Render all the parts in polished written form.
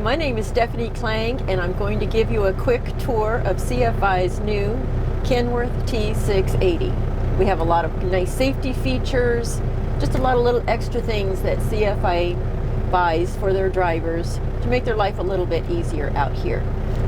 My name is Stephanie Klang, and I'm going to give you a quick tour of CFI's new Kenworth T680. We have a lot of nice safety features, just a lot of little extra things that CFI buys for their drivers to make their life a little bit easier out here.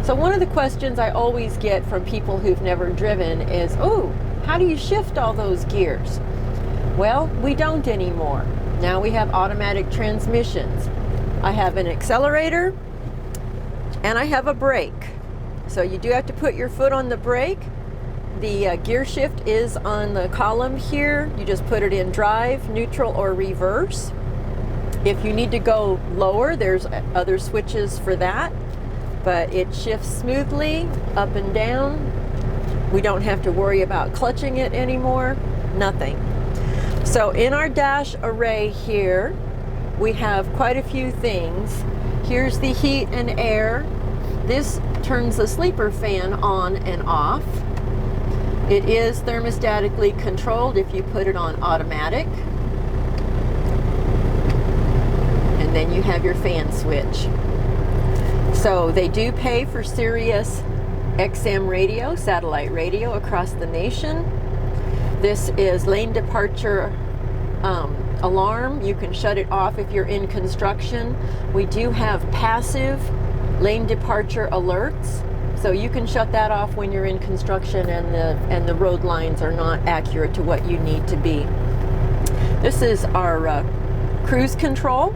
So one of the questions I always get from people who've never driven is, oh, how do you shift all those gears? Well, we don't anymore. Now we have automatic transmissions. I have an accelerator and I have a brake. So you do have to put your foot on the brake. The gear shift is on the column here. You just put it in drive, neutral, or reverse. If you need to go lower, there's other switches for that, but it shifts smoothly up and down. We don't have to worry about clutching it anymore, nothing. So in our dash array here, we have quite a few things. Here's the heat and air. This turns the sleeper fan on and off. It is thermostatically controlled if you put it on automatic. And then you have your fan switch. So they do pay for Sirius XM radio, satellite radio across the nation. This is lane departure alarm. You can shut it off if you're in construction. We do have passive lane departure alerts, so you can shut that off when you're in construction and the road lines are not accurate to what you need to be. This is our cruise control.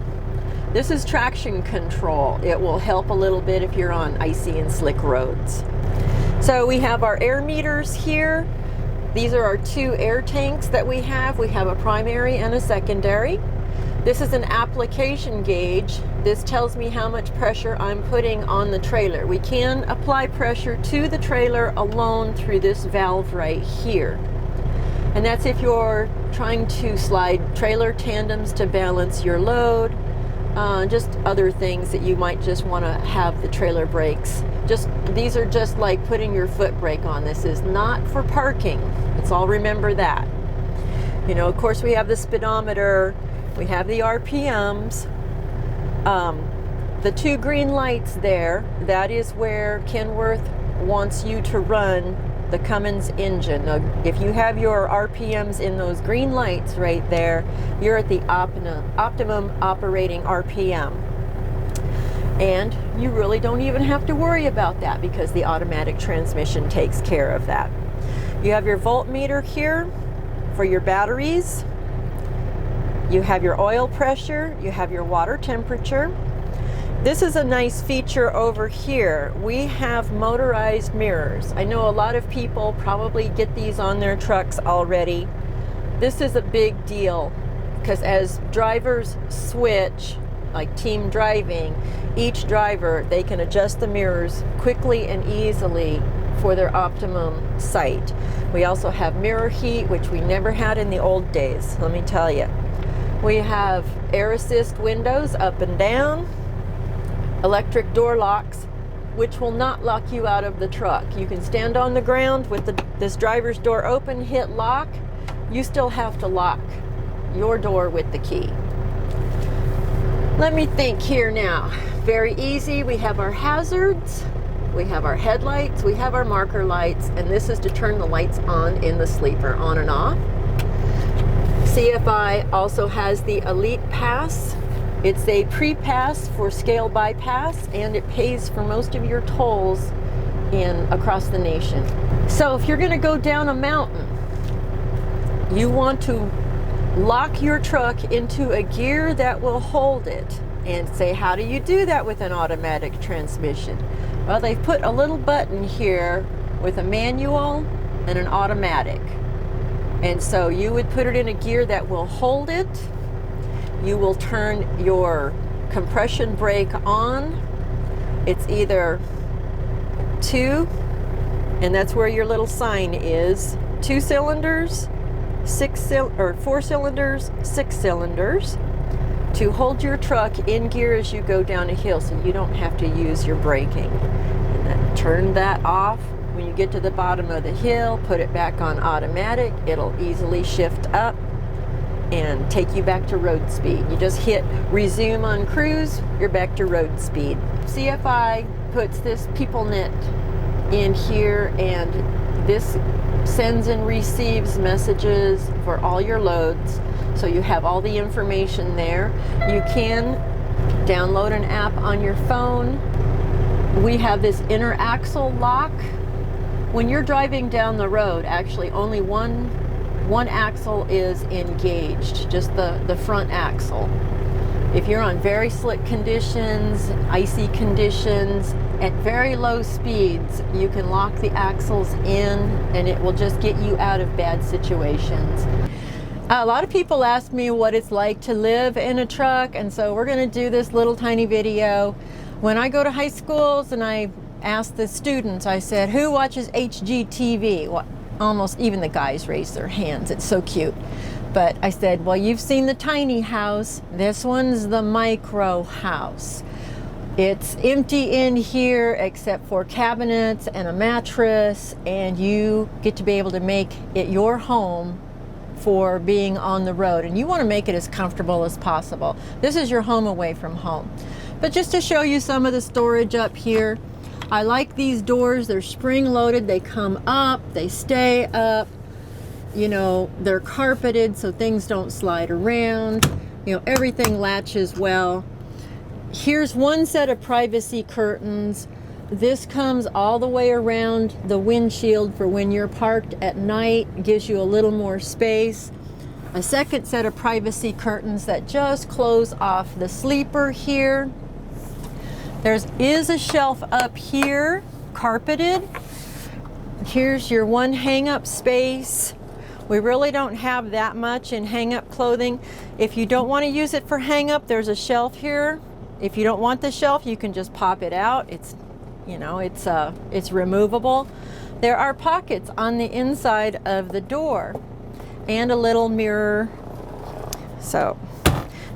This is traction control. It will help a little bit if you're on icy and slick roads. So we have our air meters here. These are our two air tanks that we have. We have a primary and a secondary. This is an application gauge. This tells me how much pressure I'm putting on the trailer. We can apply pressure to the trailer alone through this valve right here. And that's if you're trying to slide trailer tandems to balance your load, just other things that you might just want to have the trailer brakes. These are just like putting your foot brake on. This is not for parking. Let's all remember that. You know, of course we have the speedometer, we have the RPMs. The two green lights there, that is where Kenworth wants you to run the Cummins engine. Now, if you have your RPMs in those green lights right there, you're at the optimum operating RPM. And you really don't even have to worry about that because the automatic transmission takes care of that. You have your voltmeter here for your batteries. You have your oil pressure. You have your water temperature. This is a nice feature over here. We have motorized mirrors. I know a lot of people probably get these on their trucks already. This is a big deal because as drivers switch, like team driving, each driver, they can adjust the mirrors quickly and easily for their optimum sight. We also have mirror heat, which we never had in the old days, let me tell you. We have air assist windows up and down, electric door locks, which will not lock you out of the truck. You can stand on the ground with this driver's door open, hit lock. You still have to lock your door with the key. Let me think here now. Very easy. We have our hazards, we have our headlights, we have our marker lights, and this is to turn the lights on in the sleeper, on and off. CFI also has the Elite Pass. It's a pre-pass for scale bypass, and it pays for most of your tolls across the nation. So if you're going to go down a mountain, you want to lock your truck into a gear that will hold it. And say, how do you do that with an automatic transmission? Well, they've put a little button here with a manual and an automatic. And so you would put it in a gear that will hold it. You will turn your compression brake on. It's either 2, and that's where your little sign is, 2 cylinders, 4 cylinders, 6 cylinders, to hold your truck in gear as you go down a hill so you don't have to use your braking. And then turn that off when you get to the bottom of the hill, put it back on automatic. It'll easily shift up and take you back to road speed. You just hit resume on cruise, you're back to road speed. CFI puts this PeopleNet in here, and this sends and receives messages for all your loads. So you have all the information there. You can download an app on your phone. We have this inner axle lock. When you're driving down the road, actually only one axle is engaged, just the front axle. If you're on very slick conditions, icy conditions, at very low speeds, you can lock the axles in and it will just get you out of bad situations. A lot of people ask me what it's like to live in a truck, and so we're going to do this little tiny video. When I go to high schools and I ask the students, I said, who watches HGTV? Well, almost even the guys raise their hands. It's so cute. But I said, well, you've seen the tiny house. This one's the micro house. It's empty in here except for cabinets and a mattress, and you get to be able to make it your home for being on the road, and you want to make it as comfortable as possible. This is your home away from home. But just to show you some of the storage up here, I like these doors. They're spring loaded, they come up, they stay up, you know, they're carpeted so things don't slide around, you know, everything latches well. Here's one set of privacy curtains. This comes all the way around the windshield for when you're parked at night, gives you a little more space. A second set of privacy curtains that just close off the sleeper here. There is a shelf up here, carpeted. Here's your one hang-up space. We really don't have that much in hang-up clothing. If you don't want to use it for hang-up, there's a shelf here. If you don't want the shelf, you can just pop it out. It's, you know, it's removable. There are pockets on the inside of the door and a little mirror. So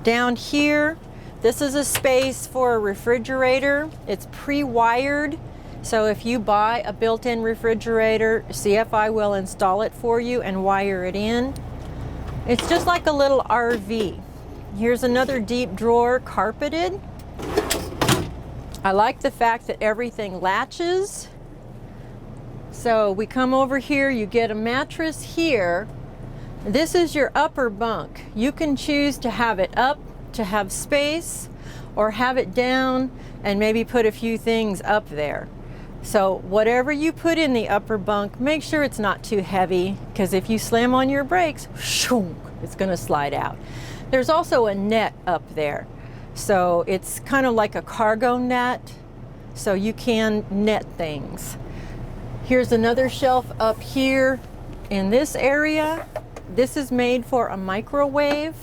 down here, this is a space for a refrigerator. It's pre-wired. So if you buy a built-in refrigerator, CFI will install it for you and wire it in. It's just like a little RV. Here's another deep drawer, carpeted. I like the fact that everything latches. So we come over here, you get a mattress here. This is your upper bunk. You can choose to have it up to have space, or have it down and maybe put a few things up there. So whatever you put in the upper bunk, make sure it's not too heavy, because if you slam on your brakes, it's going to slide out. There's also a net up there. So it's kind of like a cargo net, so you can net things. Here's another shelf up here in this area. This is made for a microwave.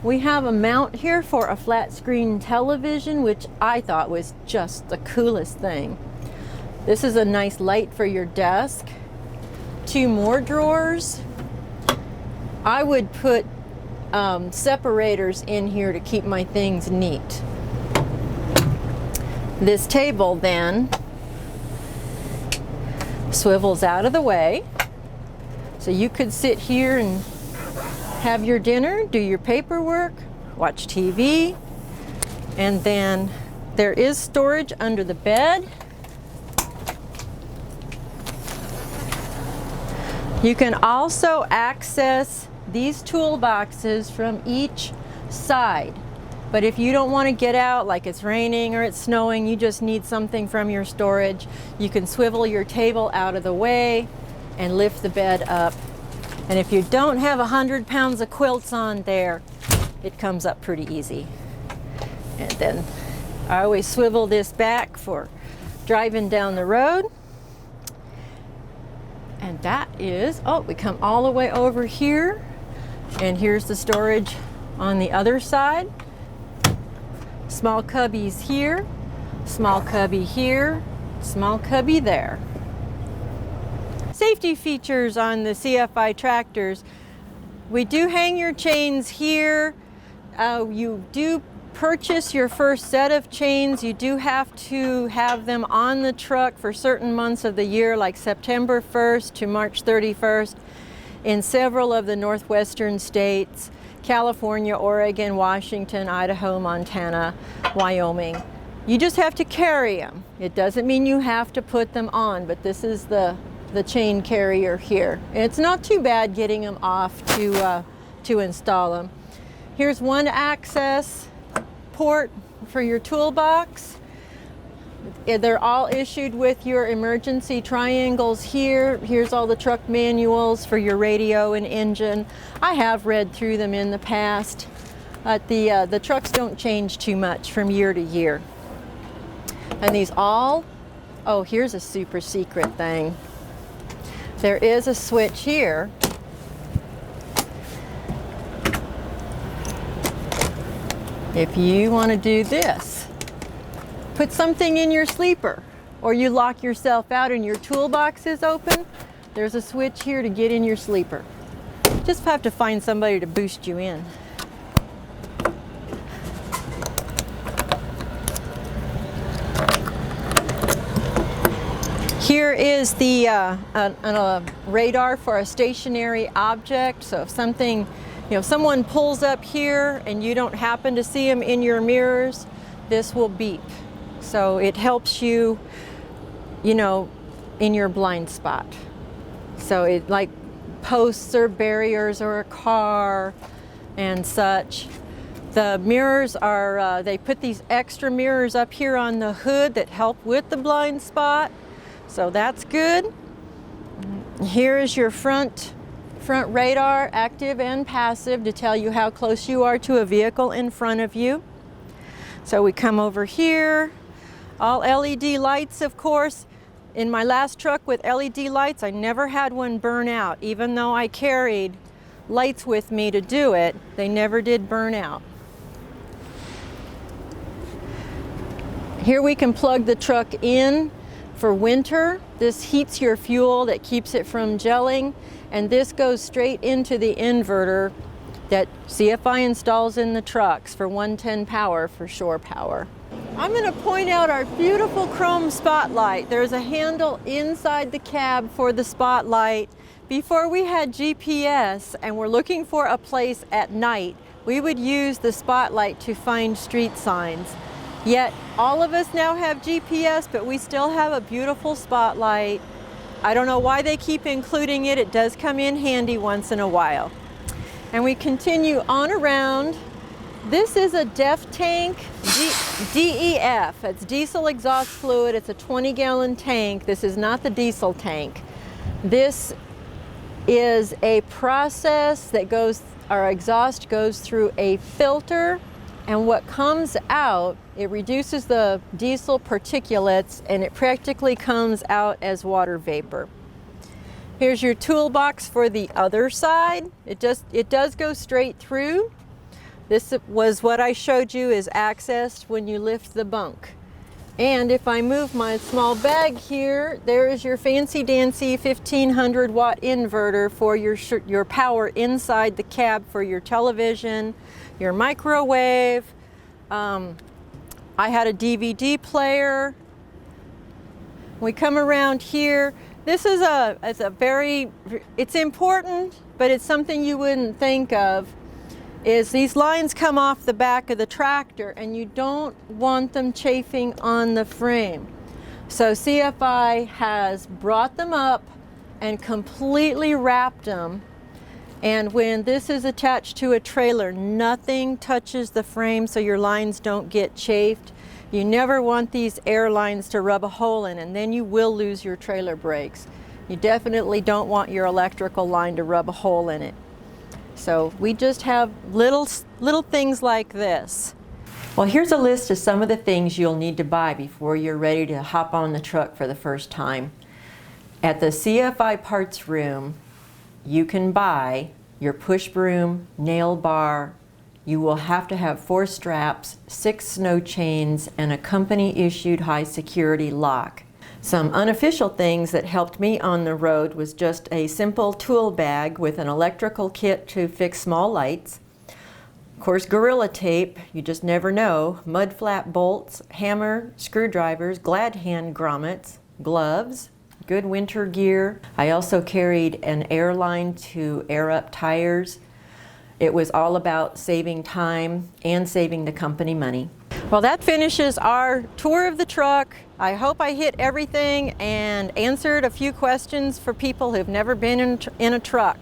We have a mount here for a flat screen television, which I thought was just the coolest thing. This is a nice light for your desk. Two more drawers. I would put separators in here to keep my things neat. This table then swivels out of the way, so you could sit here and have your dinner, do your paperwork, watch TV, and then there is storage under the bed. You can also access these toolboxes from each side. But if you don't want to get out, like it's raining or it's snowing, you just need something from your storage, you can swivel your table out of the way and lift the bed up. And if you don't have 100 pounds of quilts on there, it comes up pretty easy. And then I always swivel this back for driving down the road. And that is, oh, we come all the way over here, and here's the storage on the other side. Small cubbies here, small cubby here, small cubby there. Safety features on the CFI tractors. We do hang your chains here. You do purchase your first set of chains. You do have to have them on the truck for certain months of the year, like September 1st to March 31st. in several of the northwestern states, California, Oregon, Washington, Idaho, Montana, Wyoming. You just have to carry them. It doesn't mean you have to put them on, but this is the chain carrier here. And it's not too bad getting them off to install them. Here's one access port for your toolbox. They're all issued with your emergency triangles here. Here's all the truck manuals for your radio and engine. I have read through them in the past, but the trucks don't change too much from year to year. And these all, oh, here's a super secret thing. There is a switch here. If you want to do this, put something in your sleeper, or you lock yourself out and your toolbox is open, there's a switch here to get in your sleeper. Just have to find somebody to boost you in. Here is the radar for a stationary object. So if something, someone pulls up here and you don't happen to see them in your mirrors, this will beep. So it helps you, in your blind spot. So it like posts or barriers or a car and such. The mirrors are, they put these extra mirrors up here on the hood that help with the blind spot. So that's good. Here is your front radar, active and passive, to tell you how close you are to a vehicle in front of you. So we come over here. All LED lights, of course. In my last truck with LED lights, I never had one burn out. Even though I carried lights with me to do it, they never did burn out. Here we can plug the truck in for winter. This heats your fuel, that keeps it from gelling, and this goes straight into the inverter that CFI installs in the trucks for 110 power for shore power. I'm going to point out our beautiful chrome spotlight. There's a handle inside the cab for the spotlight. Before we had GPS and we're looking for a place at night, we would use the spotlight to find street signs. Yet all of us now have GPS, but we still have a beautiful spotlight. I don't know why they keep including it. It does come in handy once in a while. And we continue on around. This is a DEF tank, DEF. It's diesel exhaust fluid. It's a 20-gallon tank. This is not the diesel tank. This is a process that our exhaust goes through a filter, and what comes out, it reduces the diesel particulates, and it practically comes out as water vapor. Here's your toolbox for the other side. It does go straight through. This was what I showed you is accessed when you lift the bunk. And if I move my small bag here, there is your fancy dancy 1500 watt inverter for your power inside the cab for your television, your microwave. I had a DVD player. We come around here. This is it's important, but it's something you wouldn't think of, is these lines come off the back of the tractor and you don't want them chafing on the frame. So CFI has brought them up and completely wrapped them. And when this is attached to a trailer, nothing touches the frame so your lines don't get chafed. You never want these air lines to rub a hole in, and then you will lose your trailer brakes. You definitely don't want your electrical line to rub a hole in it. So we just have little things like this. Well, here's a list of some of the things you'll need to buy before you're ready to hop on the truck for the first time. At the CFI parts room, you can buy your push broom, nail bar. You will have to have 4 straps, 6 snow chains, and a company-issued high security lock. Some unofficial things that helped me on the road was just a simple tool bag with an electrical kit to fix small lights. Of course, Gorilla Tape, you just never know, mud flap bolts, hammer, screwdrivers, glad hand grommets, gloves, good winter gear. I also carried an air line to air up tires. It was all about saving time and saving the company money. Well, that finishes our tour of the truck. I hope I hit everything and answered a few questions for people who've never been in a truck.